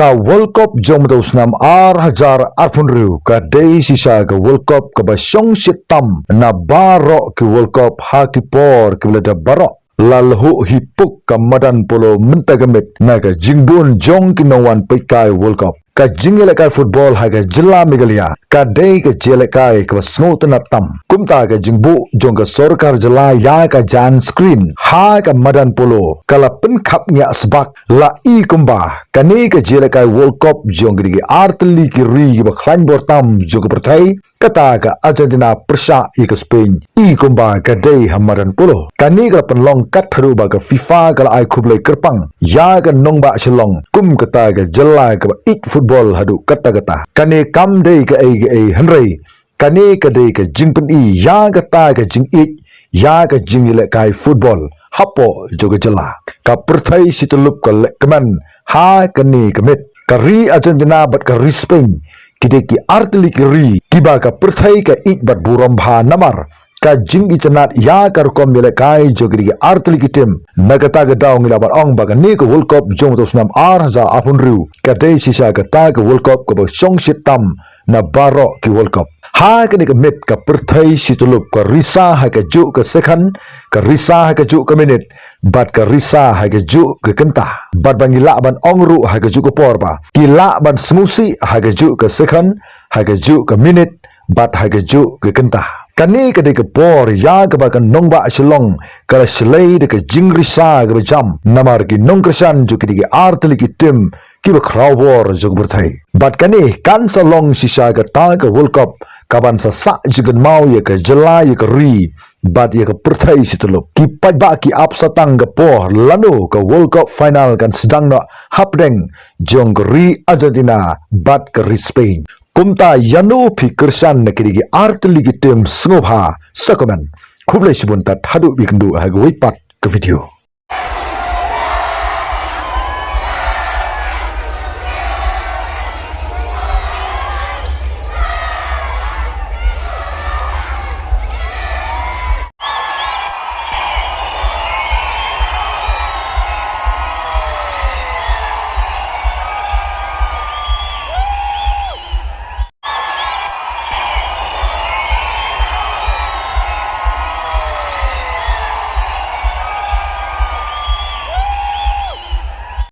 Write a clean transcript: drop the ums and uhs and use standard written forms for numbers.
ka World Cup jong matus nam hajar arpunru ka dei sisa ka World Cup ka ba Shongshit tam na baro ki World Cup ha ki por ki lada baro lalhu hipuk ka Madan Polo Mynta gamit na ka jingbun Jong ki nawan Peit World Cup ka jingile ka football ha ka jilla Meghalaya ka dei ka jele kai ka snot na tam kumta ka jingbu jong ka sarkar jala ya ka jan screen ha ka Madan Polo kala pen khap nya sbak la i kumba kani ka jele kai World Cup jong gi artli ki ri ba khan bor tam jong perthai kata ka Argentina persha i ka Spain i kumba ka dei ha Madan Polo kani ka pen long kat tharu ba ka FIFA kala ai khublai kerpang ya ka nong ba Shillong kum kata ka jala ka it football hadu kata kani kam dei ka ai hanrei kani ka dei ka jingpen i ya ka ta ka jing it ya ka jingile kai football hapo joga jala ka perthai situlup ka lekman ha kani kamit kari Argentina bat ka Spain kide ki artili ki ri tiba ka perthai ka it bat buram bha namar ka jing itanat ya kar kom mele kai jogri ki artili ki tim nagata ga daw ngila bar ong ba ka ni ka World Cup jong tos nam hajar apun riu ka dei sisa ka ta ka World Cup ka ba Shongshit tam na baro ki World Cup ha ka ni ka mit ka perthai situlup ka risa ha ka ju ka second ka risa ha ka ju ka minute bat ka risa ha ka ju ka kenta bat bangila ban ongru ha ka ju ka porba kila ban smusi ha ka ju ka second ha ka ju ka minute bat ha ka ju ka kenta kani ka de ka por ya ka ba ka nong ba Shillong ka slay de ka jing risa ka ba jam namar ki nong krishan ju ki artli ki tim ki ba khrawbor ju berthai bat kani kan sa long sisa ka ta ka World Cup ka ban sa jigan mau ya ka jela ya ka ri bat ya ka perthai situlup ki paj ba ki ap satang ka por lanu ka World Cup final kan sedang no hapdeng jong ka ri Argentina bat ka ri Spain kumta yanu fikirsan na kirigi artli ki tim snobha sakoman khublai sibun tat hadu bikendu ha goi pat ka video